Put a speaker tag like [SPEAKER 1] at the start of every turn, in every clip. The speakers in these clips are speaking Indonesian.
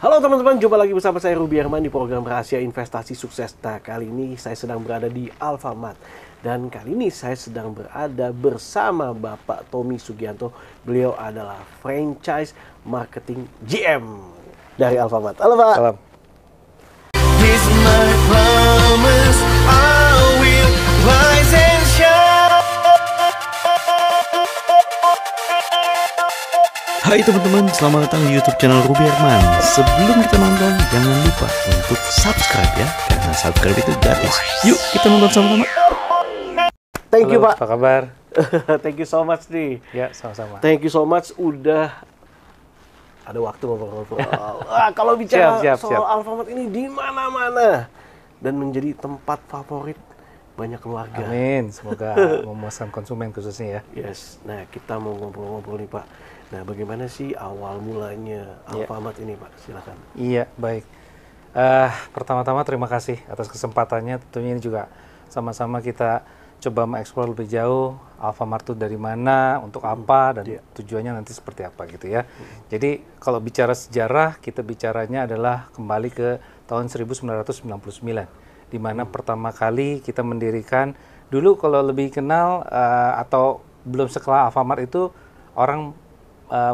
[SPEAKER 1] Halo teman-teman, jumpa lagi bersama saya Ruby Herman di program Rahasia Investasi Sukses. Nah, kali ini saya sedang berada di Alfamart. Dan kali ini saya sedang berada bersama Bapak Tommy Sugianto. Beliau adalah Franchise Marketing GM dari Alfamart. Halo Pak.
[SPEAKER 2] Salam. Hai teman-teman, selamat datang di YouTube channel Ruby Herman. Sebelum kita nonton, jangan lupa untuk subscribe ya, karena subscribe itu gratis. Yuk kita nonton sama-sama.
[SPEAKER 1] Thank you
[SPEAKER 2] Halo,
[SPEAKER 1] Pak.
[SPEAKER 2] apa kabar?
[SPEAKER 1] Thank you so much nih.
[SPEAKER 2] Ya, sama-sama.
[SPEAKER 1] Thank you so much udah ada waktu ngobrol-ngobrol. Kalau bicara soal Alfamart ini di mana-mana dan menjadi tempat favorit banyak keluarga.
[SPEAKER 2] Amin, semoga memuaskan konsumen khususnya ya.
[SPEAKER 1] Yes. Nah, kita mau ngobrol-ngobrol nih Pak. Nah, bagaimana sih awal mulanya Alfamart ini Pak? Silakan.
[SPEAKER 2] Iya, baik. Pertama-tama terima kasih atas kesempatannya. Tentunya ini juga sama-sama kita coba mengeksplor lebih jauh Alfamart itu dari mana, untuk apa, dan tujuannya nanti seperti apa gitu ya. Jadi kalau bicara sejarah, kita bicaranya adalah kembali ke tahun 1999, di mana pertama kali kita mendirikan, dulu kalau lebih kenal atau belum sekelas Alfamart itu orang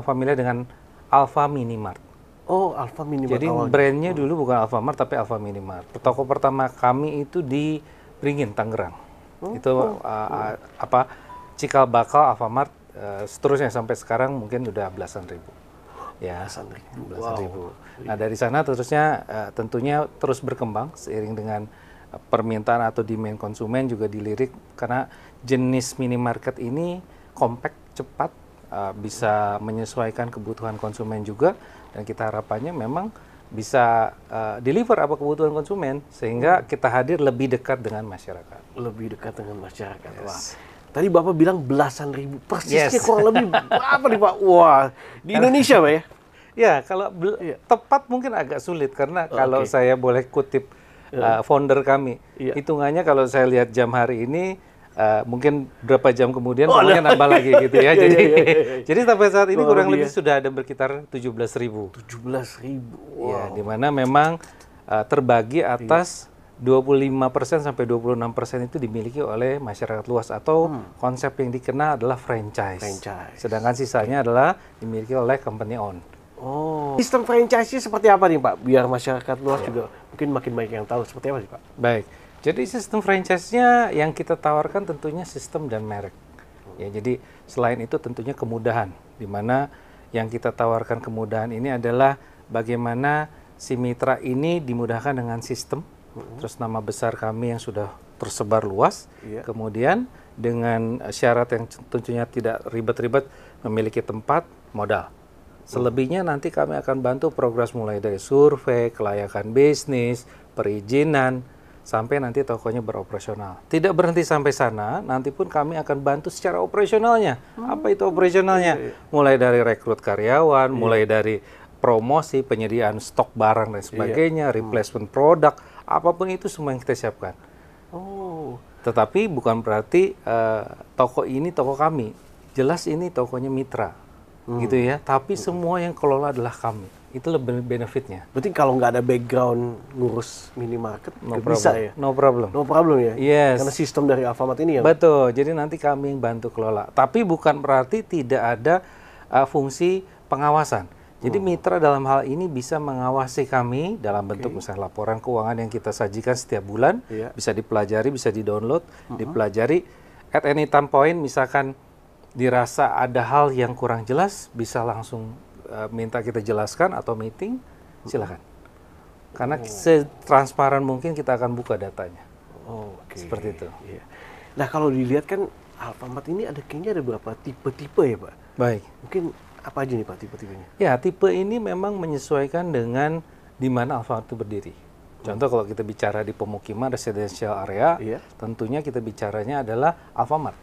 [SPEAKER 2] familiar dengan Alfa Minimart.
[SPEAKER 1] Oh, Alfa Minimart.
[SPEAKER 2] Jadi brandnya dulu bukan Alfamart tapi Alfa Minimart. Toko pertama kami itu di Beringin, Tangerang. Cikal bakal Alfamart, seterusnya sampai sekarang mungkin udah belasan ribu. Ya, belasan ribu. Nah, dari sana terusnya tentunya terus berkembang seiring dengan permintaan atau demand konsumen juga dilirik, karena jenis minimarket ini compact, cepat, bisa menyesuaikan kebutuhan konsumen juga, dan kita harapannya memang bisa deliver apa kebutuhan konsumen sehingga kita hadir lebih dekat dengan masyarakat.
[SPEAKER 1] Lebih dekat dengan masyarakat. Yes. Wah. Tadi Bapak bilang belasan ribu. Persisnya kurang lebih berapa nih Pak? Wah, di Indonesia Pak ya?
[SPEAKER 2] Ya, kalau tepat mungkin agak sulit karena kalau saya boleh kutip founder kami, hitungannya kalau saya lihat jam hari ini mungkin berapa jam kemudian mungkin nambah lagi gitu ya. Jadi sampai saat ini kurang lebih sudah ada berkitar 17.000.
[SPEAKER 1] 17.000. Wow.
[SPEAKER 2] Ya, di mana memang terbagi atas 25% sampai 26% itu dimiliki oleh masyarakat luas atau konsep yang dikenal adalah franchise. Sedangkan sisanya adalah dimiliki oleh company owned.
[SPEAKER 1] Oh. Sistem franchise-nya seperti apa nih Pak? Biar masyarakat luas juga mungkin makin banyak yang tahu. Seperti apa sih Pak?
[SPEAKER 2] Baik. Jadi sistem franchise-nya yang kita tawarkan tentunya sistem dan merek. Ya, jadi selain itu tentunya kemudahan, di mana yang kita tawarkan kemudahan ini adalah bagaimana si mitra ini dimudahkan dengan sistem, terus nama besar kami yang sudah tersebar luas, kemudian dengan syarat yang tentunya tidak ribet-ribet, memiliki tempat, modal. Selebihnya nanti kami akan bantu progres mulai dari survei, kelayakan bisnis, perizinan, sampai nanti tokonya beroperasional. Tidak berhenti sampai sana, nanti pun kami akan bantu secara operasionalnya. Apa itu operasionalnya? Mulai dari rekrut karyawan, mulai dari promosi, penyediaan stok barang dan sebagainya, replacement produk, apapun itu semua yang kita siapkan. Oh. Tetapi bukan berarti toko ini toko kami. Jelas ini tokonya mitra, gitu ya. Tapi semua yang kelola adalah kami. Itu lebih benefitnya.
[SPEAKER 1] Berarti kalau nggak ada background ngurus minimarket, nggak bisa ya?
[SPEAKER 2] No problem.
[SPEAKER 1] No problem ya?
[SPEAKER 2] Yes.
[SPEAKER 1] Karena sistem dari Alfamart ini ya?
[SPEAKER 2] Betul, jadi nanti kami yang bantu kelola. Tapi bukan berarti tidak ada fungsi pengawasan. Jadi mitra dalam hal ini bisa mengawasi kami dalam bentuk misalnya laporan keuangan yang kita sajikan setiap bulan, bisa dipelajari, bisa di-download, dipelajari. At any time point, misalkan dirasa ada hal yang kurang jelas, bisa langsung minta kita jelaskan atau meeting, silakan. Karena setransparan mungkin kita akan buka datanya. Seperti itu.
[SPEAKER 1] Nah, kalau dilihat kan Alfamart ini kayaknya ada berapa tipe-tipe ya Pak?
[SPEAKER 2] Baik.
[SPEAKER 1] Mungkin apa aja nih Pak tipe-tipenya?
[SPEAKER 2] Ya, tipe ini memang menyesuaikan dengan di mana Alfamart itu berdiri. Contoh kalau kita bicara di pemukiman residential area, tentunya kita bicaranya adalah Alfamart.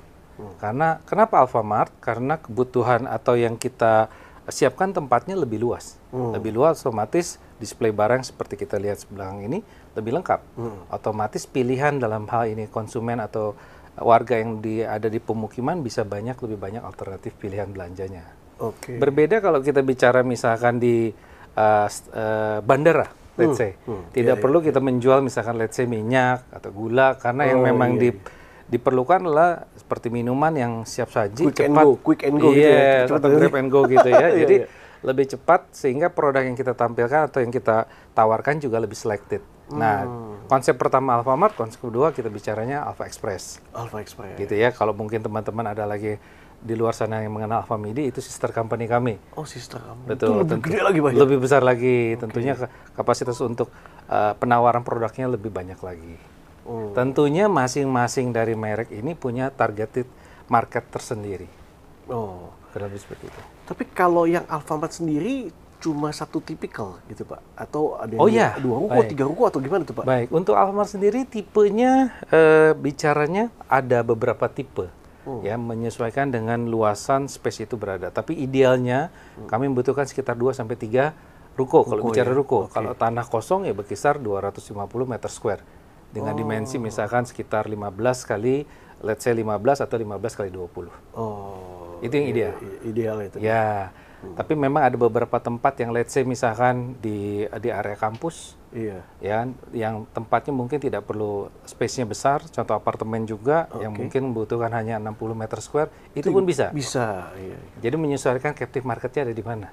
[SPEAKER 2] Karena kenapa Alfamart? Karena kebutuhan atau yang kita siapkan tempatnya lebih luas. Lebih luas, otomatis display barang seperti kita lihat belakang ini lebih lengkap. Otomatis pilihan dalam hal ini konsumen atau warga yang ada di pemukiman bisa lebih banyak alternatif pilihan belanjanya. Berbeda kalau kita bicara misalkan di bandara, let's say. Tidak perlu kita menjual misalkan let's say minyak atau gula, karena yang memang diperlukan adalah seperti minuman yang siap saji, cepat,
[SPEAKER 1] quick and go gitu ya.
[SPEAKER 2] Atau grab and go gitu ya. Jadi lebih cepat sehingga produk yang kita tampilkan atau yang kita tawarkan juga lebih selected. Nah, konsep pertama Alfamart, konsep kedua kita bicaranya Alfa Express.
[SPEAKER 1] Alfa Express.
[SPEAKER 2] Gitu ya. Kalau mungkin teman-teman ada lagi di luar sana yang mengenal Alfamidi, itu sister company kami.
[SPEAKER 1] Oh, sister company.
[SPEAKER 2] Betul.
[SPEAKER 1] Itu lebih gede lagi banyak.
[SPEAKER 2] Lebih besar lagi. Tentunya kapasitas untuk penawaran produknya lebih banyak lagi. Tentunya masing-masing dari merek ini punya targeted market tersendiri.
[SPEAKER 1] Oh,
[SPEAKER 2] kurang lebih seperti itu.
[SPEAKER 1] Tapi kalau yang Alfamart sendiri cuma satu tipikal gitu Pak? Atau ada yang 2 ruko, 3 ruko atau gimana tuh Pak?
[SPEAKER 2] Baik, untuk Alfamart sendiri tipenya bicaranya ada beberapa tipe. Ya, menyesuaikan dengan luasan space itu berada. Tapi idealnya kami membutuhkan sekitar 2 sampai 3 ruko kalau bicara ruko. Kalau tanah kosong ya berkisar 250 meter square. Dengan dimensi misalkan sekitar 15 kali, let's say 15 atau 15 kali 20. Itu yang ideal.
[SPEAKER 1] Ideal itu.
[SPEAKER 2] Ya, tapi memang ada beberapa tempat yang let's say misalkan di area kampus, ya, yang tempatnya mungkin tidak perlu space-nya besar, contoh apartemen juga yang mungkin membutuhkan hanya 60 meter square, itu pun bisa.
[SPEAKER 1] Bisa, iya.
[SPEAKER 2] Jadi menyesuaikan captive marketnya ada di mana.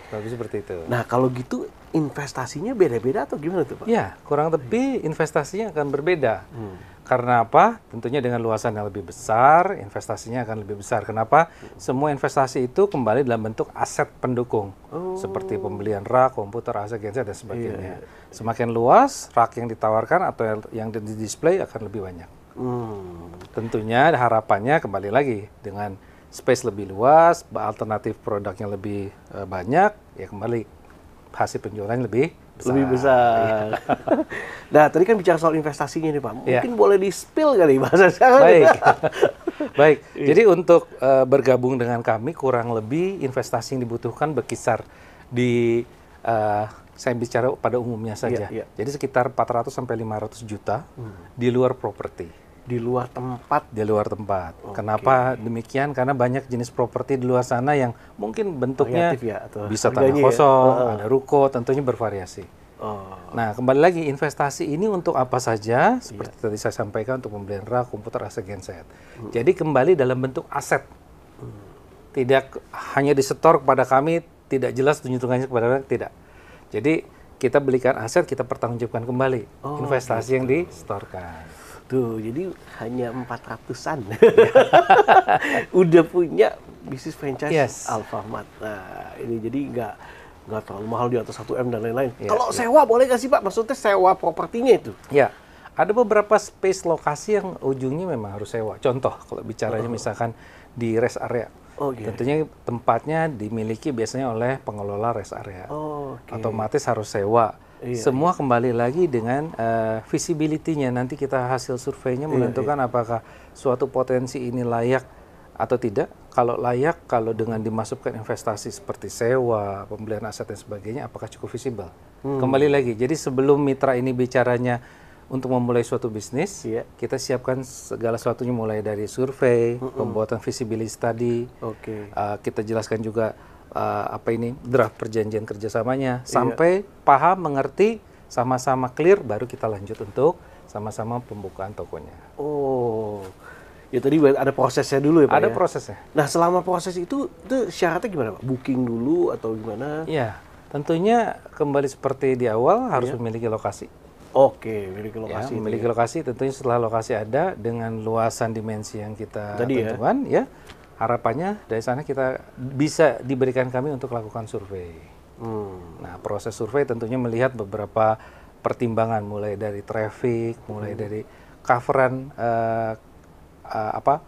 [SPEAKER 2] Lebih seperti itu.
[SPEAKER 1] Nah, kalau gitu investasinya beda-beda atau gimana tuh Pak?
[SPEAKER 2] Ya, kurang lebih investasinya akan berbeda. Karena apa? Tentunya dengan luasan yang lebih besar, investasinya akan lebih besar. Kenapa? Semua investasi itu kembali dalam bentuk aset pendukung. Seperti pembelian rak, komputer, AC, genset, dan sebagainya. Semakin luas, rak yang ditawarkan atau yang di-display akan lebih banyak. Tentunya harapannya kembali lagi dengan space lebih luas, alternatif produknya lebih banyak, ya kembali hasil penjualannya lebih
[SPEAKER 1] besar. Nah, tadi kan bicara soal investasinya nih Pak. Mungkin boleh di-spill kali bahasa sekarang.
[SPEAKER 2] Baik. Baik. Jadi untuk bergabung dengan kami kurang lebih investasi yang dibutuhkan berkisar di saya bicara pada umumnya saja. Jadi sekitar 400 sampai 500 juta di luar properti.
[SPEAKER 1] Di luar tempat.
[SPEAKER 2] Di luar tempat. Kenapa demikian? Karena banyak jenis properti di luar sana yang mungkin bentuknya bisa tanah kosong, ada ruko, tentunya bervariasi. Nah, kembali lagi investasi ini untuk apa saja? Seperti tadi saya sampaikan, untuk pembelian rak, komputer, AC, genset. Jadi kembali dalam bentuk aset. Tidak hanya disetor kepada kami, tidak jelas tunjukannya kepada kami, tidak. Jadi kita belikan aset, kita pertanggungjawabkan kembali investasi yang disetorkan.
[SPEAKER 1] Tuh, jadi hanya 400-an. Udah punya bisnis franchise Alfamart. Nah, ini jadi nggak terlalu mahal di atas 1 M dan lain-lain. Kalau sewa boleh nggak sih Pak? Maksudnya sewa propertinya itu?
[SPEAKER 2] Ya, ada beberapa space lokasi yang ujungnya memang harus sewa. Contoh, kalau bicaranya misalkan di rest area. Tentunya tempatnya dimiliki biasanya oleh pengelola rest area. Otomatis harus sewa. Semua kembali lagi dengan visibility-nya. Nanti kita hasil surveinya menentukan apakah suatu potensi ini layak atau tidak. Kalau layak, kalau dengan dimasukkan investasi seperti sewa, pembelian aset dan sebagainya, apakah cukup visible? Kembali lagi, jadi sebelum mitra ini bicaranya untuk memulai suatu bisnis, kita siapkan segala sesuatunya mulai dari survei, pembuatan visibility study, kita jelaskan juga draft perjanjian kerjasamanya, sampai paham, mengerti, sama-sama clear, baru kita lanjut untuk sama-sama pembukaan tokonya.
[SPEAKER 1] Ya tadi ada prosesnya dulu ya Pak?
[SPEAKER 2] Ada prosesnya.
[SPEAKER 1] Nah, selama proses itu syaratnya gimana Pak? Booking dulu atau gimana?
[SPEAKER 2] Ya, tentunya kembali seperti di awal harus memiliki lokasi.
[SPEAKER 1] Memiliki lokasi.
[SPEAKER 2] Ya, memiliki lokasi, tentunya setelah lokasi ada dengan luasan dimensi yang kita tentukan, harapannya dari sana kita bisa diberikan kami untuk lakukan survei. Nah, proses survei tentunya melihat beberapa pertimbangan, mulai dari traffic, mulai dari coveran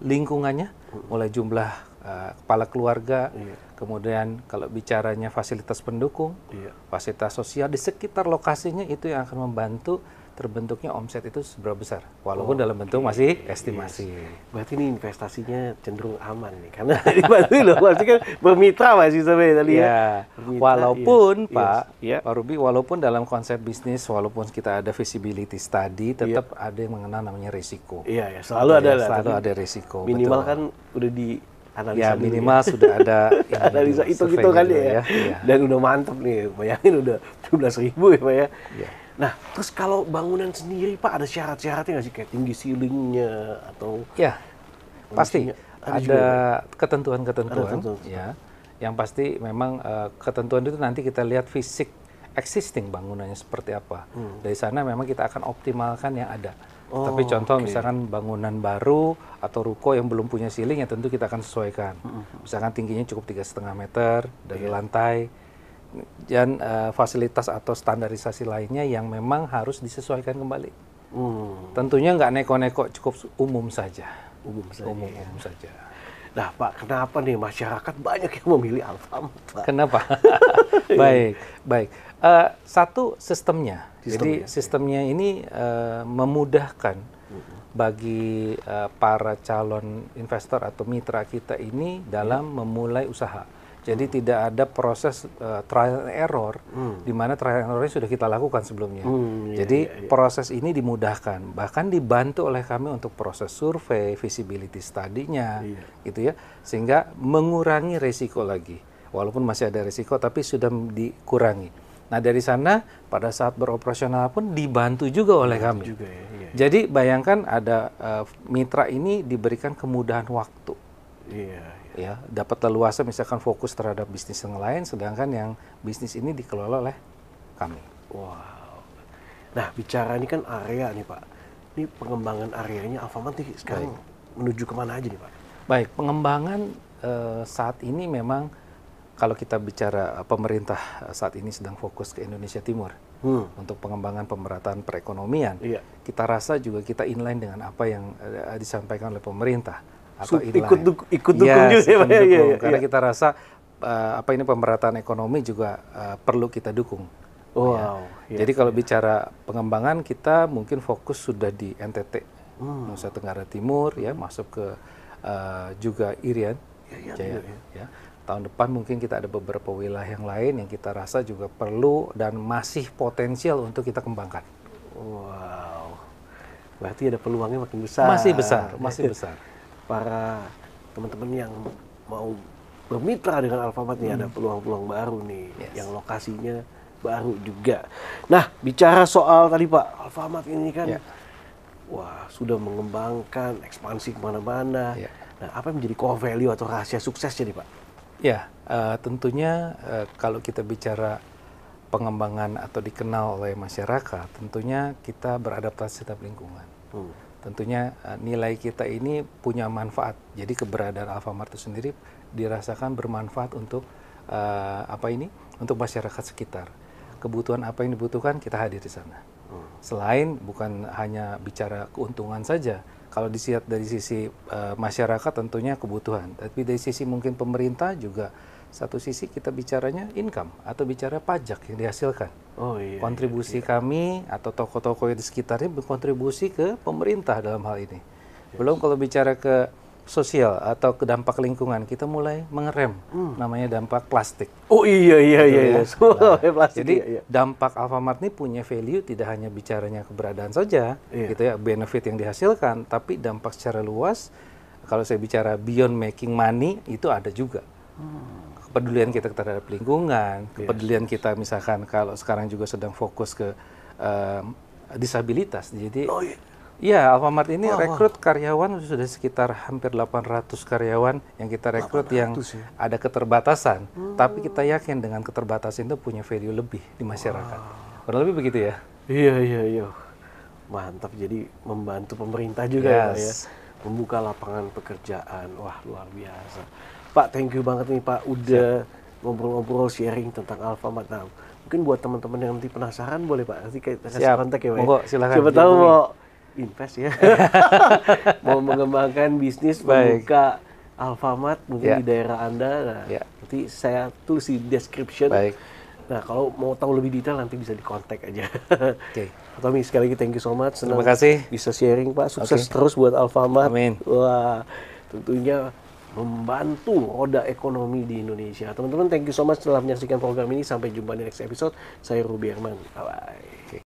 [SPEAKER 2] lingkungannya, mulai jumlah kepala keluarga, kemudian kalau bicaranya fasilitas pendukung, fasilitas sosial di sekitar lokasinya, itu yang akan membantu terbentuknya omset itu seberapa besar, walaupun dalam bentuk masih estimasi.
[SPEAKER 1] Berarti ini investasinya cenderung aman nih, karena dibantu loh, pasti kan bermitra masih sampai tadi ya.
[SPEAKER 2] Walaupun Pak Ruby, walaupun dalam konsep bisnis, walaupun kita ada visibility study, tetap ada yang mengenal namanya risiko.
[SPEAKER 1] Selalu ada lah.
[SPEAKER 2] Selalu ada risiko.
[SPEAKER 1] Minimal kan udah analisa
[SPEAKER 2] Ya
[SPEAKER 1] dulu
[SPEAKER 2] minimal sudah ada
[SPEAKER 1] analisa itu
[SPEAKER 2] survei
[SPEAKER 1] gitu kan
[SPEAKER 2] dulu
[SPEAKER 1] ya.
[SPEAKER 2] Iya.
[SPEAKER 1] Dan udah mantep nih, bayangin udah 17.000 ya Pak ya.
[SPEAKER 2] Iya.
[SPEAKER 1] Nah, terus kalau bangunan sendiri Pak ada syarat-syaratnya nggak sih kayak tinggi ceilingnya atau
[SPEAKER 2] Ya, pasti
[SPEAKER 1] kondisinya? Ada juga ya, Pak ya? Ada
[SPEAKER 2] ketentuan-ketentuan
[SPEAKER 1] ketentuan.
[SPEAKER 2] ya. Yang pasti memang ketentuan itu nanti kita lihat fisik existing bangunannya seperti apa. Dari sana memang kita akan optimalkan yang ada. Tapi contoh misalkan bangunan baru atau ruko yang belum punya ceiling ya tentu kita akan sesuaikan. Misalkan tingginya cukup 3,5 meter dari lantai dan fasilitas atau standarisasi lainnya yang memang harus disesuaikan kembali. Tentunya nggak neko-neko, cukup umum saja.
[SPEAKER 1] Umum saja.
[SPEAKER 2] Umum
[SPEAKER 1] Ya.
[SPEAKER 2] saja.
[SPEAKER 1] Nah Pak, kenapa nih masyarakat banyak yang memilih Alfamart Pak?
[SPEAKER 2] Kenapa? Baik. Satu sistemnya. Jadi sistemnya ini memudahkan bagi para calon investor atau mitra kita ini dalam memulai usaha. Jadi tidak ada proses trial and error, di mana trial and error sudah kita lakukan sebelumnya. Jadi proses ini dimudahkan, bahkan dibantu oleh kami untuk proses survei, feasibility study-nya, gitu ya, sehingga mengurangi resiko lagi. Walaupun masih ada resiko, tapi sudah dikurangi. Nah dari sana pada saat beroperasional pun dibantu juga oleh kami. Jadi bayangkan ada mitra ini diberikan kemudahan waktu. Ya, dapat leluasa misalkan fokus terhadap bisnis yang lain, sedangkan yang bisnis ini dikelola oleh kami.
[SPEAKER 1] Wow. Nah, bicara ini kan area nih Pak. Ini pengembangan areanya Alfamart nih sekarang menuju kemana aja nih Pak?
[SPEAKER 2] Baik, pengembangan saat ini memang kalau kita bicara pemerintah saat ini sedang fokus ke Indonesia Timur untuk pengembangan pemerataan perekonomian. Kita rasa juga kita inline dengan apa yang disampaikan oleh pemerintah. Atau
[SPEAKER 1] ikut dukung juga ya Pak.
[SPEAKER 2] Karena kita rasa pemerataan ekonomi juga perlu kita dukung. Jadi kalau bicara pengembangan kita mungkin fokus sudah di NTT, Nusa Tenggara Timur ya, masuk ke juga Irian Jaya. Ya. Tahun depan mungkin kita ada beberapa wilayah yang lain yang kita rasa juga perlu dan masih potensial untuk kita kembangkan.
[SPEAKER 1] Wow. Berarti ada peluangnya makin besar.
[SPEAKER 2] Masih besar.
[SPEAKER 1] Para teman-teman yang mau bermitra dengan Alfamart nih ada peluang-peluang baru nih yang lokasinya baru juga. Nah, bicara soal tadi Pak, Alfamart ini kan wah sudah mengembangkan ekspansi kemana-mana. Nah, apa yang menjadi core value atau rahasia suksesnya nih Pak?
[SPEAKER 2] Ya, tentunya kalau kita bicara pengembangan atau dikenal oleh masyarakat, tentunya kita beradaptasi terhadap lingkungan. Tentunya nilai kita ini punya manfaat. Jadi keberadaan Alfamart itu sendiri dirasakan bermanfaat untuk untuk masyarakat sekitar. Kebutuhan apa yang dibutuhkan kita hadir di sana. Selain bukan hanya bicara keuntungan saja. Kalau dilihat dari sisi masyarakat tentunya kebutuhan. Tapi dari sisi mungkin pemerintah juga satu sisi kita bicaranya income atau bicara pajak yang dihasilkan. Kontribusi kami atau toko-toko di sekitarnya berkontribusi ke pemerintah dalam hal ini. Belum kalau bicara ke sosial atau ke dampak lingkungan, kita mulai mengerem namanya dampak plastik. Jadi dampak Alfamart ini punya value tidak hanya bicaranya keberadaan saja, gitu ya, benefit yang dihasilkan, tapi dampak secara luas. Kalau saya bicara beyond making money itu ada juga. Kepedulian kita terhadap lingkungan, kepedulian kita misalkan kalau sekarang juga sedang fokus ke disabilitas. Jadi Alfamart ini rekrut karyawan sudah sekitar hampir 800 karyawan yang kita rekrut yang ada keterbatasan. Tapi kita yakin dengan keterbatasan itu punya value lebih di masyarakat. Kurang lebih begitu ya?
[SPEAKER 1] Iya. Mantap, jadi membantu pemerintah juga ya. Membuka lapangan pekerjaan. Wah, luar biasa. Pak, thank you banget nih Pak udah ngobrol-ngobrol sharing tentang Alfamart. Nah, mungkin buat teman-teman yang nanti penasaran boleh Pak nanti kita kasih kontak ya Pak.
[SPEAKER 2] Monggo, silakan.
[SPEAKER 1] Siapa tahu mau invest ya. Mau mengembangkan bisnis, membuka Alfamart mungkin di daerah Anda. Nah, nanti saya tulis di description. Nah, kalau mau tahu lebih detail nanti bisa dikontak aja. Tommy, sekali lagi thank you so much. Senang
[SPEAKER 2] terima kasih
[SPEAKER 1] bisa sharing Pak. Sukses terus buat Alfamart.
[SPEAKER 2] Amin.
[SPEAKER 1] Wah, tentunya membantu roda ekonomi di Indonesia. Teman-teman, thank you so much telah menyaksikan program ini. Sampai jumpa di next episode. Saya Ruby Herman. Bye-bye.